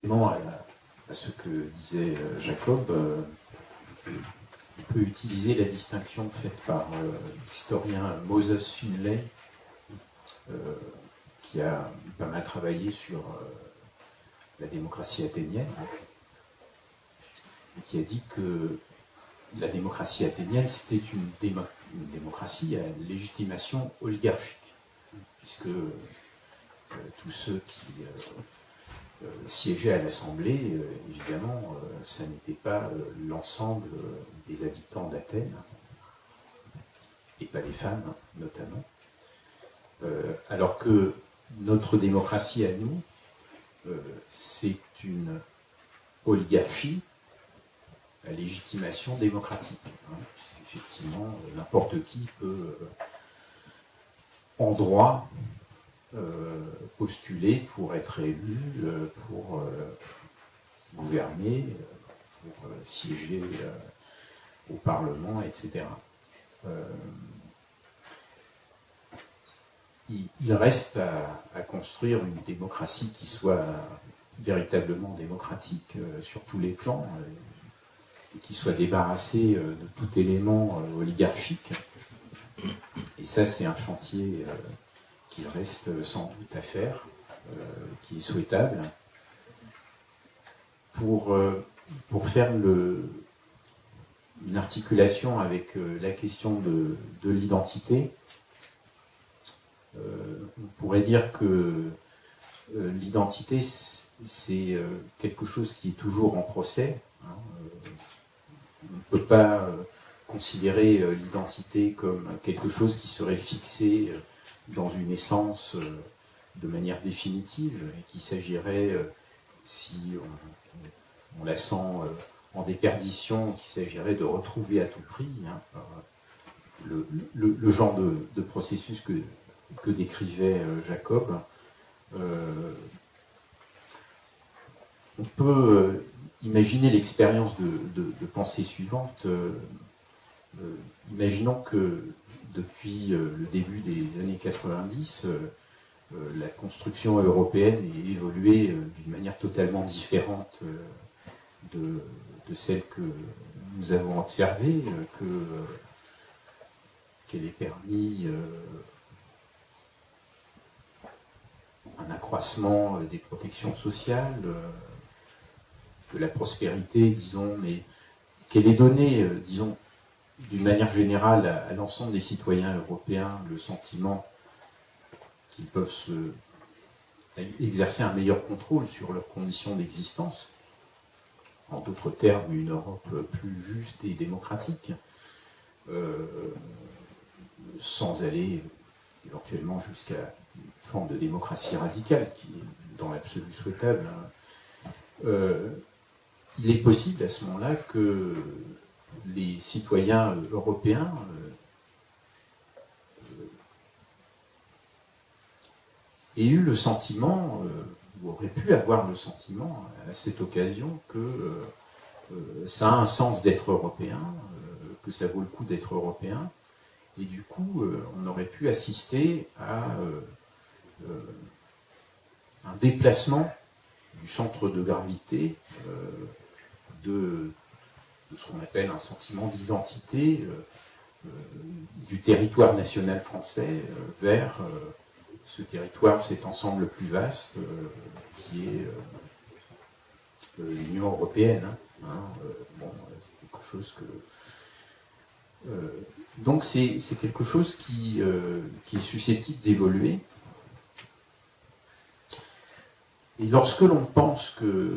À ce que disait Jacob, on peut utiliser la distinction faite par l'historien Moses Finlay, qui a pas mal travaillé sur la démocratie athénienne, et qui a dit que la démocratie athénienne, c'était une démocratie à légitimation oligarchique, puisque tous ceux qui siégeaient à l'Assemblée, évidemment, ça n'était pas l'ensemble des habitants d'Athènes, et pas des femmes, notamment. Alors que notre démocratie à nous, c'est une oligarchie à légitimation démocratique. Puisqu'effectivement, n'importe qui peut, en droit, postuler pour être élu, pour gouverner, pour siéger au Parlement, etc. Il reste à construire une démocratie qui soit véritablement démocratique sur tous les plans, et qui soit débarrassée de tout élément oligarchique. Et ça, c'est un chantier qu'il reste sans doute à faire, qui est souhaitable, pour faire une articulation avec la question de l'identité. On pourrait dire que l'identité, c'est quelque chose qui est toujours en procès. On ne peut pas considérer l'identité comme quelque chose qui serait fixé dans une essence de manière définitive, et qu'il s'agirait, si on la sent en déperdition, qu'il s'agirait de retrouver à tout prix le genre de processus que décrivait Jacob. On peut imaginer l'expérience de pensée suivante. Imaginons que depuis le début des années 90, la construction européenne ait évolué d'une manière totalement différente de celle que nous avons observée, qu'elle ait permis un accroissement des protections sociales, de la prospérité, disons, mais qu'elle ait donné, disons, d'une manière générale à l'ensemble des citoyens européens le sentiment qu'ils peuvent exercer un meilleur contrôle sur leurs conditions d'existence, en d'autres termes, une Europe plus juste et démocratique, sans aller éventuellement jusqu'à une forme de démocratie radicale, qui est dans l'absolu souhaitable. Il est possible à ce moment-là que les citoyens européens aient eu le sentiment, ou auraient pu avoir le sentiment à cette occasion que ça a un sens d'être européen, que ça vaut le coup d'être européen, et du coup on aurait pu assister à un déplacement du centre de gravité de ce qu'on appelle un sentiment d'identité du territoire national français vers ce territoire, cet ensemble plus vaste qui est l'Union européenne. C'est quelque chose que... donc c'est quelque chose qui est susceptible d'évoluer. Et lorsque l'on pense que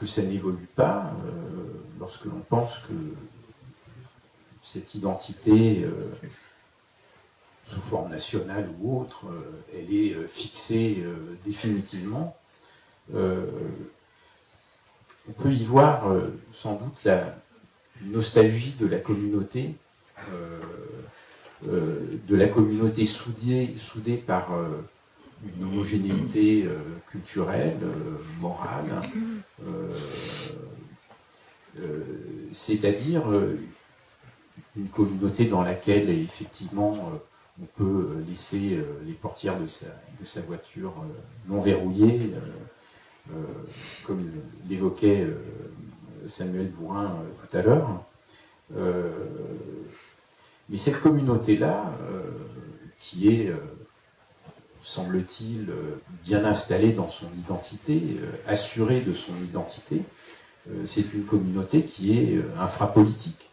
ça n'évolue pas, lorsque l'on pense que cette identité, sous forme nationale ou autre, elle est fixée définitivement, on peut y voir sans doute la nostalgie de la communauté soudée par une homogénéité culturelle, morale, c'est-à-dire une communauté dans laquelle effectivement on peut laisser les portières de sa voiture non verrouillées, comme l'évoquait Samuel Bourin tout à l'heure. Mais cette communauté-là, qui est, semble-t-il, bien installée dans son identité, assurée de son identité, c'est une communauté qui est infrapolitique.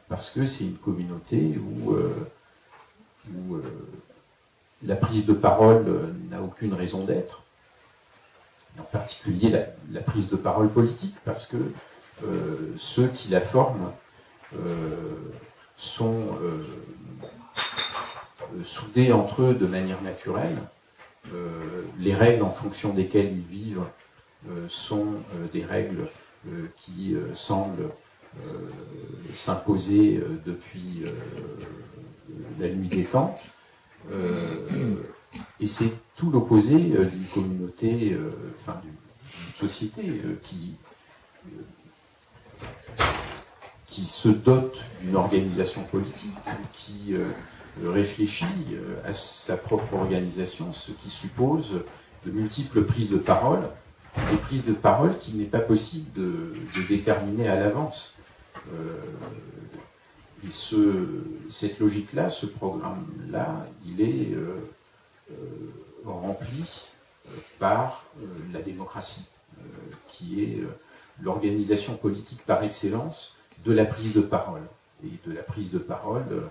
Parce que c'est une communauté où la prise de parole n'a aucune raison d'être, en particulier la prise de parole politique, parce que ceux qui la forment sont soudés entre eux de manière naturelle. Les règles en fonction desquelles ils vivent sont des règles qui semblent s'imposer depuis la nuit des temps. Et c'est tout l'opposé d'une communauté, d'une société qui se dote d'une organisation politique, qui réfléchit à sa propre organisation, ce qui suppose de multiples prises de parole, des prises de parole qu'il n'est pas possible de déterminer à l'avance. Et cette logique-là, ce programme-là, il est rempli par la démocratie, qui est l'organisation politique par excellence de la prise de parole. Et de la prise de parole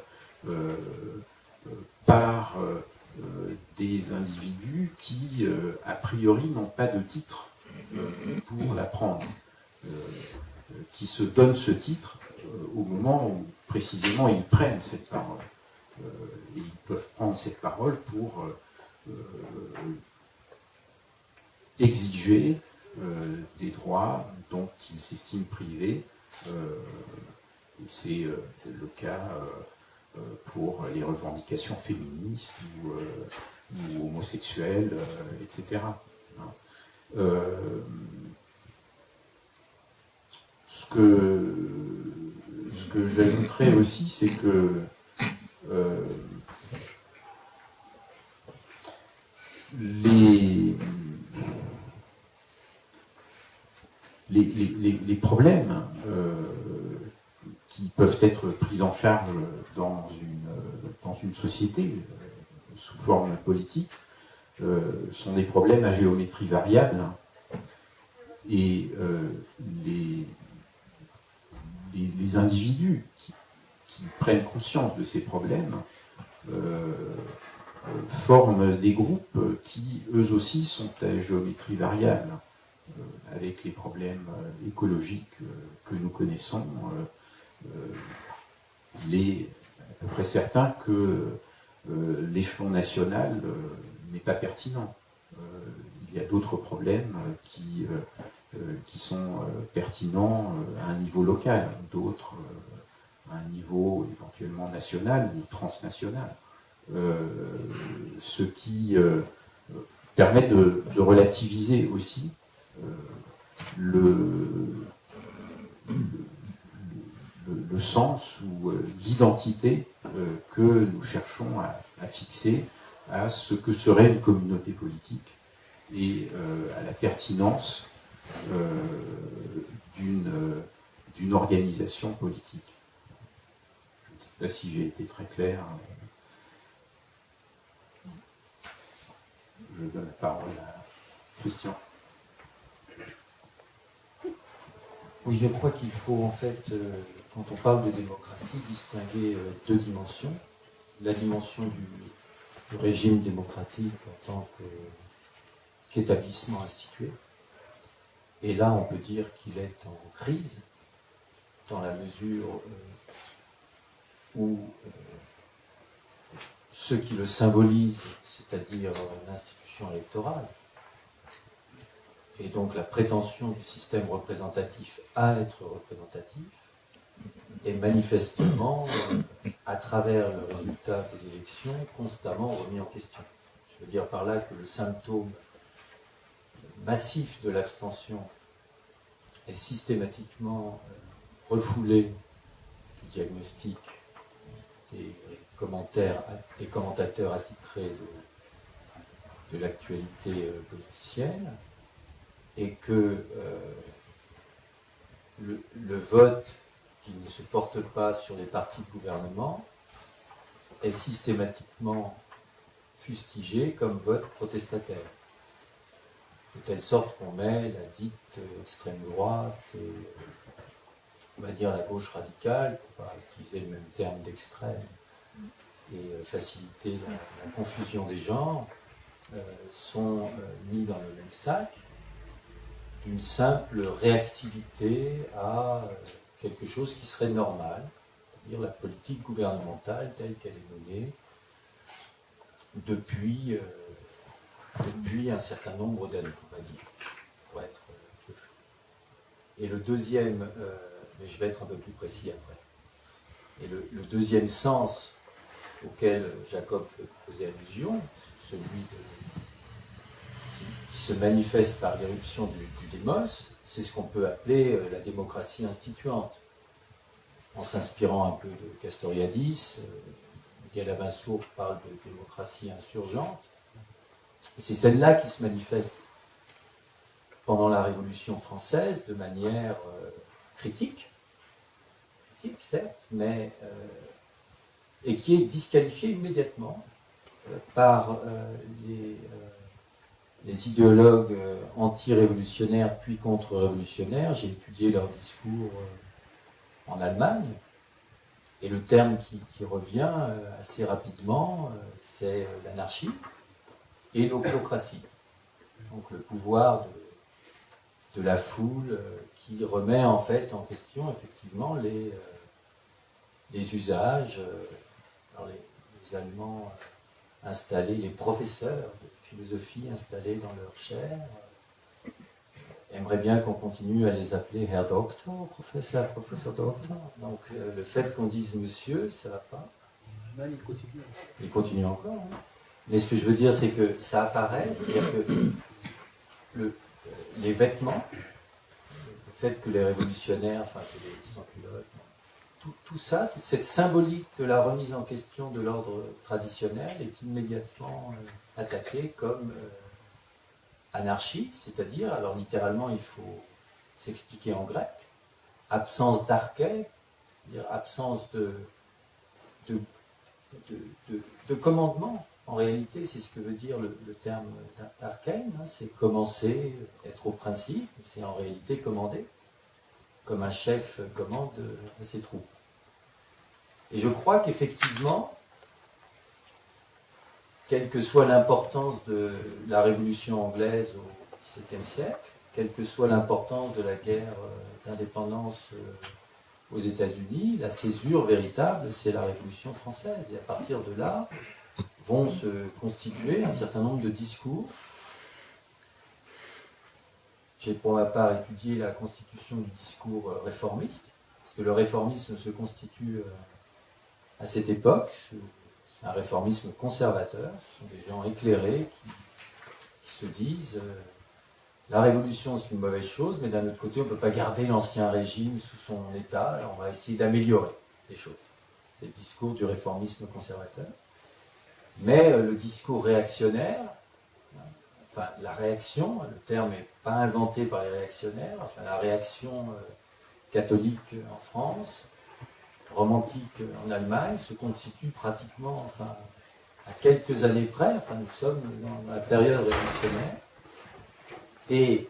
par des individus qui, a priori, n'ont pas de titre pour la prendre, qui se donnent ce titre au moment où, précisément, ils prennent cette parole. Et ils peuvent prendre cette parole pour exiger des droits dont ils s'estiment privés. Et c'est le cas pour les revendications féministes ou homosexuelles, etc. Ce que j'ajouterais aussi, c'est que les problèmes qui peuvent être pris en charge dans une société sous forme politique sont des problèmes à géométrie variable, et les individus qui prennent conscience de ces problèmes forment des groupes qui, eux aussi, sont à géométrie variable, avec les problèmes écologiques que nous connaissons. Il est à peu près certain que l'échelon national n'est pas pertinent. Il y a d'autres problèmes qui sont pertinents à un niveau local, d'autres à un niveau éventuellement national ou transnational. Ce qui permet de relativiser aussi le sens ou l'identité que nous cherchons à fixer à ce que serait une communauté politique et à la pertinence d'une organisation politique. Je ne sais pas si j'ai été très clair. Je donne la parole à Christian. Oui, je crois qu'il faut en fait, quand on parle de démocratie, distinguer deux dimensions. La dimension du régime démocratique en tant qu'établissement institué. Et là, on peut dire qu'il est en crise, dans la mesure où ceux qui le symbolisent, c'est-à-dire l'institution électorale, et donc la prétention du système représentatif à être représentatif, est manifestement, à travers le résultat des élections, constamment remis en question. Je veux dire par là que le symptôme massif de l'abstention est systématiquement refoulé du diagnostic des commentateurs attitrés de l'actualité politicienne, et que le vote qui ne se porte pas sur les partis de gouvernement est systématiquement fustigé comme vote protestataire. De telle sorte qu'on met la dite extrême droite et on va dire la gauche radicale, pour pas utiliser le même terme d'extrême et faciliter la confusion des genres, sont mis dans le même sac d'une simple réactivité à quelque chose qui serait normal, c'est-à-dire la politique gouvernementale telle qu'elle est menée depuis un certain nombre d'années, on va dire, pour être plus flou. Et le deuxième, mais je vais être un peu plus précis après, et le deuxième sens auquel Jacob faisait allusion, celui qui se manifeste par l'éruption du démos, c'est ce qu'on peut appeler la démocratie instituante. En s'inspirant un peu de Castoriadis, Miguel Amassour parle de démocratie insurgente. Et c'est celle-là qui se manifeste pendant la Révolution française de manière critique, certes, mais et qui est disqualifiée immédiatement par les idéologues anti-révolutionnaires puis contre-révolutionnaires. J'ai étudié leur discours en Allemagne, et le terme qui revient assez rapidement, c'est l'anarchie et l'ochlocratie. Donc le pouvoir de la foule qui remet en fait en question effectivement les usages. Alors les Allemands installés, les professeurs de philosophie installés dans leur chaire, aimeraient bien qu'on continue à les appeler Herr Doktor, professeur Doktor. Donc le fait qu'on dise monsieur, ça ne va pas. Il continue. Il continue encore. Hein. Mais ce que je veux dire, c'est que ça apparaît, c'est-à-dire que les vêtements, le fait que les révolutionnaires, enfin que les sans-culottes, tout ça, toute cette symbolique de la remise en question de l'ordre traditionnel est immédiatement attaquée comme anarchie, c'est-à-dire, alors littéralement il faut s'expliquer en grec, absence d'arché, c'est-à-dire absence de commandement. En réalité, c'est ce que veut dire le terme d'archène, hein, c'est commencer, être au principe, c'est en réalité commander, comme un chef commande à ses troupes. Et je crois qu'effectivement, quelle que soit l'importance de la Révolution anglaise au XVIIe siècle, quelle que soit l'importance de la guerre d'indépendance aux États-Unis, la césure véritable, c'est la Révolution française. Et à partir de là, vont se constituer un certain nombre de discours. J'ai pour ma part étudié la constitution du discours réformiste, parce que le réformisme se constitue à cette époque. C'est un réformisme conservateur, ce sont des gens éclairés qui se disent la révolution c'est une mauvaise chose, mais d'un autre côté on ne peut pas garder l'ancien régime sous son état, alors on va essayer d'améliorer les choses. C'est le discours du réformisme conservateur. Mais le discours réactionnaire, enfin la réaction, le terme n'est pas inventé par les réactionnaires, enfin la réaction catholique en France, romantique en Allemagne, se constitue pratiquement, enfin à quelques années près, enfin nous sommes dans la période révolutionnaire, et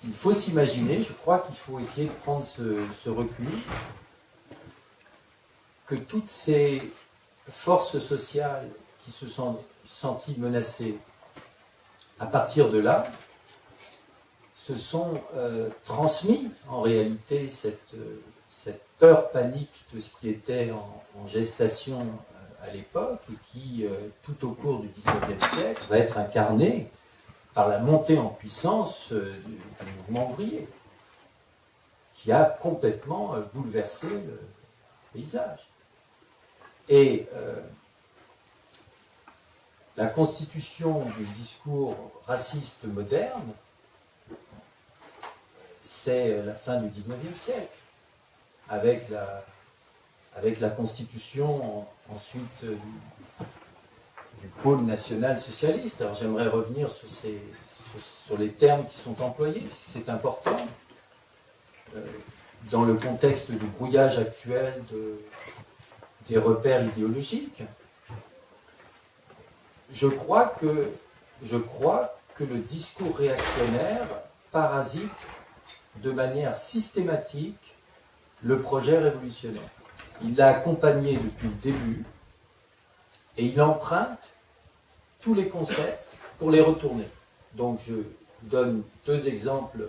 il faut s'imaginer, je crois qu'il faut essayer de prendre ce recul, que toutes ces forces sociales qui se sont senties menacées à partir de là, se sont transmis en réalité cette peur panique de ce qui était en gestation à l'époque et qui, tout au cours du XIXe siècle, va être incarnée par la montée en puissance du mouvement ouvrier, qui a complètement bouleversé le paysage. Et la constitution du discours raciste moderne, c'est la fin du XIXe siècle, avec la constitution ensuite du pôle national socialiste. Alors j'aimerais revenir sur sur les termes qui sont employés, si c'est important, dans le contexte du brouillage actuel des repères idéologiques. Je crois que le discours réactionnaire parasite de manière systématique le projet révolutionnaire. Il l'a accompagné depuis le début et il emprunte tous les concepts pour les retourner. Donc je donne deux exemples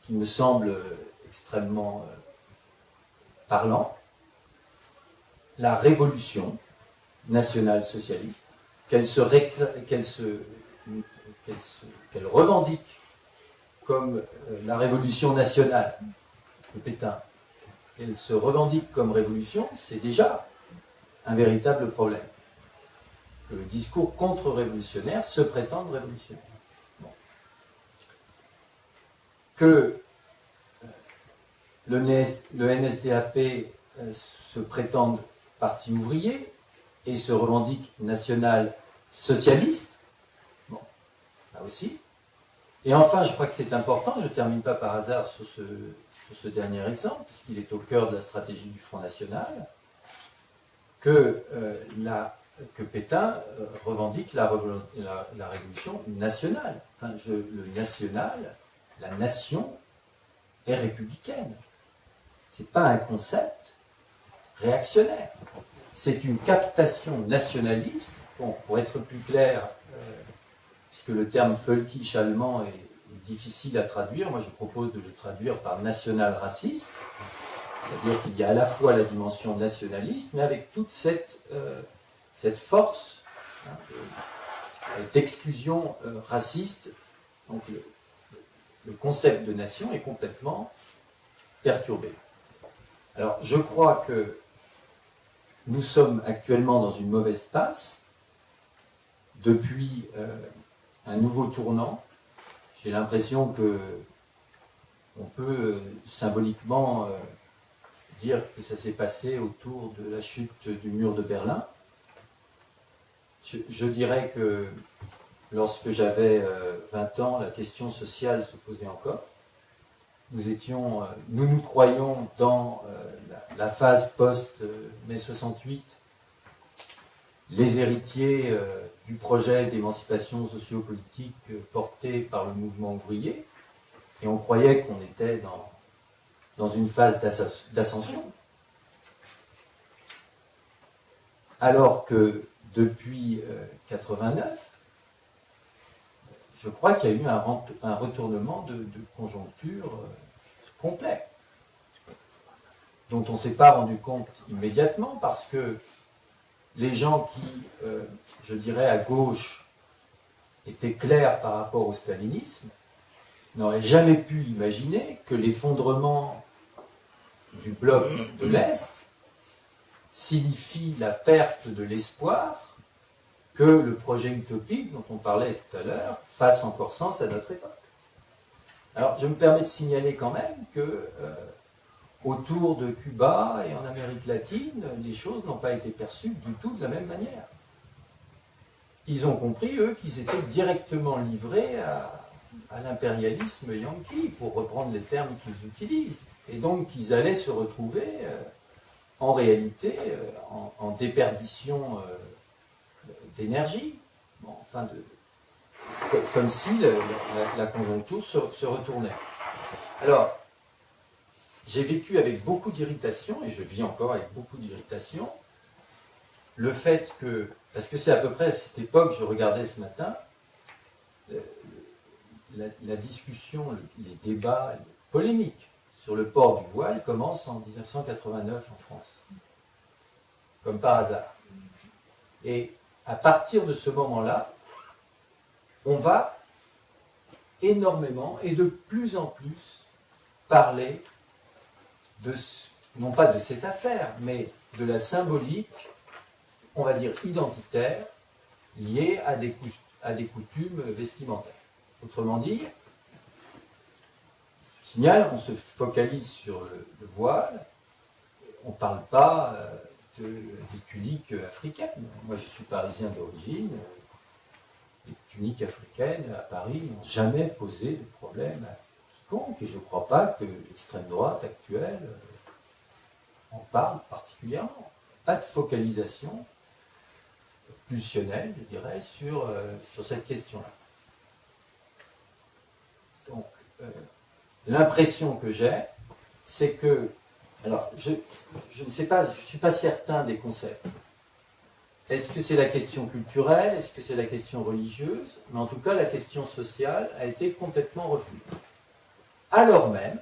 qui me semblent extrêmement parlants. La révolution nationale-socialiste, qu'elle revendique comme la révolution nationale de Pétain, qu'elle se revendique comme révolution, c'est déjà un véritable problème. Que le discours contre-révolutionnaire se prétende révolutionnaire. Bon. Que le NSDAP se prétende parti ouvrier et se revendique national-socialiste. Bon, là aussi. Et enfin, je crois que c'est important, je ne termine pas par hasard sur ce dernier exemple, puisqu'il est au cœur de la stratégie du Front National, que Pétain revendique la révolution nationale. Enfin, le national, la nation est républicaine. Ce n'est pas un concept réactionnaire. C'est une captation nationaliste. Bon, pour être plus clair, puisque le terme völkisch allemand est difficile à traduire, moi je propose de le traduire par national-raciste, c'est-à-dire qu'il y a à la fois la dimension nationaliste, mais avec toute cette force d'exclusion raciste. Donc le concept de nation est complètement perturbé. Alors je crois que nous sommes actuellement dans une mauvaise passe depuis un nouveau tournant. J'ai l'impression que on peut symboliquement dire que ça s'est passé autour de la chute du mur de Berlin. Je dirais que lorsque j'avais 20 ans, la question sociale se posait encore. Nous croyions dans la phase post-mai 68, les héritiers du projet d'émancipation sociopolitique porté par le mouvement ouvrier, et on croyait qu'on était dans une phase d'ascension. Alors que depuis 89, je crois qu'il y a eu un retournement de conjoncture complet, dont on ne s'est pas rendu compte immédiatement, parce que les gens qui, je dirais à gauche, étaient clairs par rapport au stalinisme, n'auraient jamais pu imaginer que l'effondrement du bloc de l'Est signifie la perte de l'espoir que le projet utopique dont on parlait tout à l'heure fasse encore sens à notre époque. Alors, je me permets de signaler quand même que autour de Cuba et en Amérique latine, les choses n'ont pas été perçues du tout de la même manière. Ils ont compris, eux, qu'ils étaient directement livrés à l'impérialisme yankee, pour reprendre les termes qu'ils utilisent, et donc qu'ils allaient se retrouver en réalité en déperdition d'énergie, bon, enfin comme si la conjoncture se retournait. Alors, j'ai vécu avec beaucoup d'irritation, et je vis encore avec beaucoup d'irritation, le fait que, parce que c'est à peu près à cette époque, je regardais ce matin, la discussion, les débats, les polémiques sur le port du voile commencent en 1989 en France, comme par hasard. Et à partir de ce moment-là, on va énormément et de plus en plus parler non pas de cette affaire, mais de la symbolique, on va dire identitaire, liée à des coutumes vestimentaires. Autrement dit, je signale, on se focalise sur le voile, on ne parle pas des tuniques africaines. Moi, je suis parisien d'origine, les tuniques africaines à Paris n'ont jamais posé de problème à quiconque, et je ne crois pas que l'extrême droite actuelle en parle particulièrement. Pas de focalisation pulsionnelle, je dirais, sur cette question-là. Donc, l'impression que j'ai, c'est que, alors, je ne sais pas, je ne suis pas certain des concepts. Est-ce que c'est la question culturelle? Est-ce que c'est la question religieuse? Mais en tout cas, la question sociale a été complètement refusée. Alors même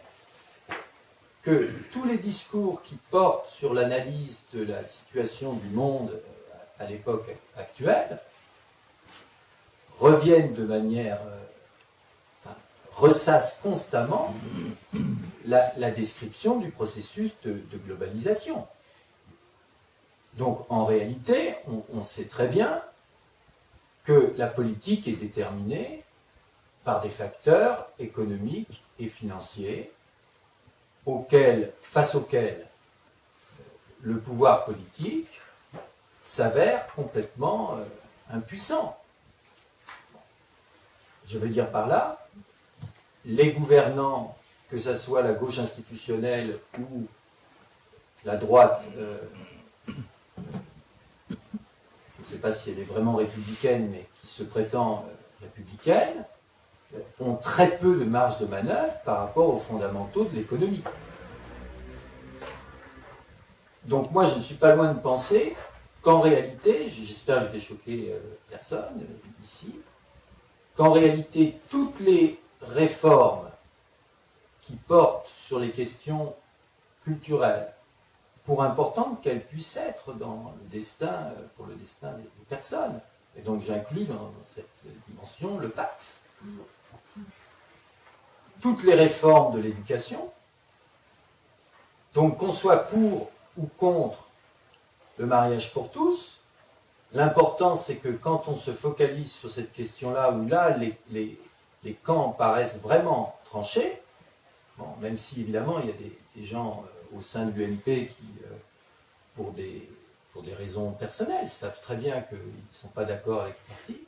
que tous les discours qui portent sur l'analyse de la situation du monde à l'époque actuelle reviennent de manière... ressassent constamment la description du processus de globalisation. Donc, en réalité, on sait très bien que la politique est déterminée par des facteurs économiques et financiers face auxquels le pouvoir politique s'avère complètement impuissant. Je veux dire par là, les gouvernants, que ce soit la gauche institutionnelle ou la droite, je ne sais pas si elle est vraiment républicaine, mais qui se prétend républicaine, ont très peu de marge de manœuvre par rapport aux fondamentaux de l'économie. Donc moi, je ne suis pas loin de penser qu'en réalité, j'espère que je vais choquer personne ici, qu'en réalité, toutes les réformes qui portent sur les questions culturelles, pour importantes qu'elles puissent être dans le destin, pour le destin des personnes, et donc j'inclus dans cette dimension le Pax. Toutes les réformes de l'éducation, donc qu'on soit pour ou contre le mariage pour tous, l'important c'est que quand on se focalise sur cette question-là, où là les camps paraissent vraiment tranchés, bon, même si évidemment il y a des gens au sein de l'UMP qui, pour des raisons personnelles, savent très bien qu'ils ne sont pas d'accord avec le parti,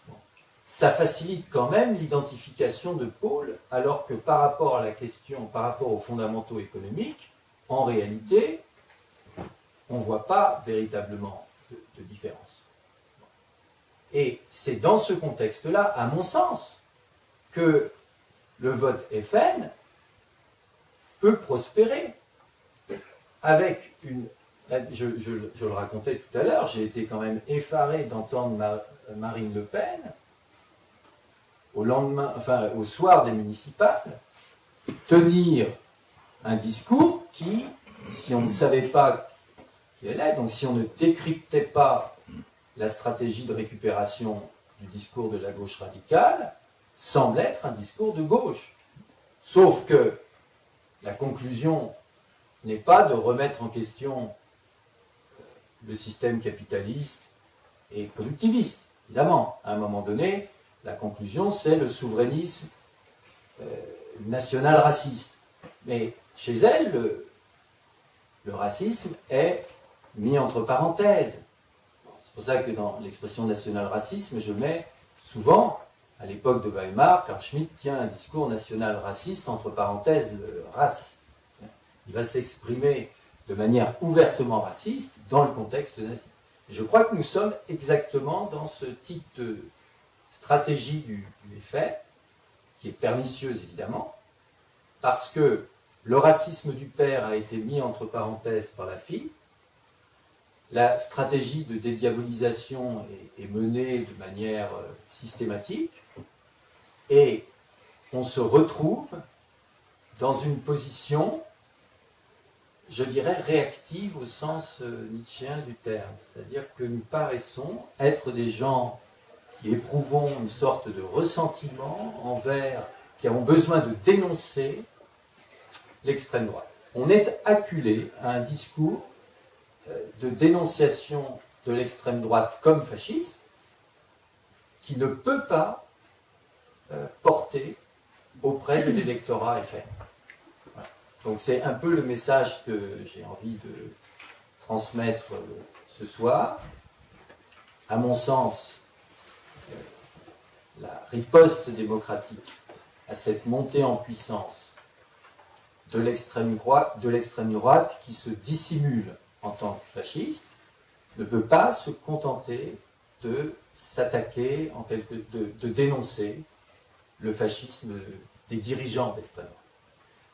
bon, ça facilite quand même l'identification de pôles, alors que par rapport à la question, par rapport aux fondamentaux économiques, en réalité, on ne voit pas véritablement de différence. Et c'est dans ce contexte-là, à mon sens, que le vote FN peut prospérer avec une... Je le racontais tout à l'heure, j'ai été quand même effaré d'entendre Marine Le Pen au soir des municipales tenir un discours qui, si on ne savait pas qui elle est, donc si on ne décryptait pas la stratégie de récupération du discours de la gauche radicale, semble être un discours de gauche. Sauf que la conclusion n'est pas de remettre en question le système capitaliste et productiviste. Évidemment, à un moment donné, la conclusion, c'est le souverainisme national raciste. Mais chez elle, le racisme est mis entre parenthèses. C'est pour ça que dans l'expression national-racisme, je mets souvent, à l'époque de Weimar, Carl Schmitt tient un discours national-raciste, entre parenthèses, race. Il va s'exprimer de manière ouvertement raciste dans le contexte nazi. Je crois que nous sommes exactement dans ce type de stratégie du FN, qui est pernicieuse évidemment, parce que le racisme du père a été mis entre parenthèses par la fille, la stratégie de dédiabolisation est menée de manière systématique, et on se retrouve dans une position, je dirais, réactive au sens nietzschéen du terme. C'est-à-dire que nous paraissons être des gens qui éprouvons une sorte de ressentiment envers, qui avons besoin de dénoncer l'extrême droite. On est acculé à un discours de dénonciation de l'extrême droite comme fasciste, qui ne peut pas porter auprès de l'électorat FN. Voilà. Donc c'est un peu le message que j'ai envie de transmettre ce soir. À mon sens, la riposte démocratique à cette montée en puissance de l'extrême droite qui se dissimule en tant que fasciste, ne peut pas se contenter de s'attaquer, de dénoncer le fascisme des dirigeants d'extrême droite.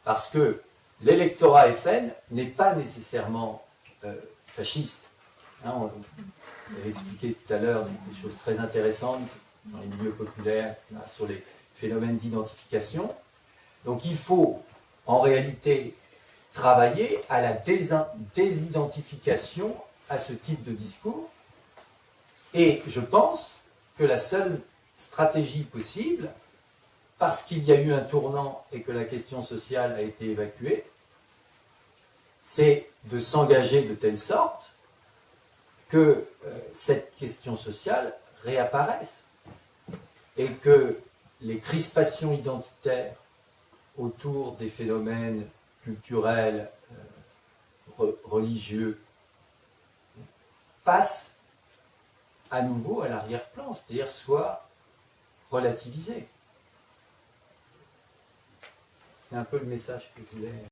Parce que l'électorat FN n'est pas nécessairement fasciste. Hein, on avait expliqué tout à l'heure des choses très intéressantes dans les milieux populaires sur les phénomènes d'identification. Donc il faut en réalité travailler à la désidentification à ce type de discours. Et je pense que la seule stratégie possible, parce qu'il y a eu un tournant et que la question sociale a été évacuée, c'est de s'engager de telle sorte que cette question sociale réapparaisse et que les crispations identitaires autour des phénomènes culturels, religieux, passent à nouveau à l'arrière-plan, c'est-à-dire soient relativisées. C'est un peu le message que je voulais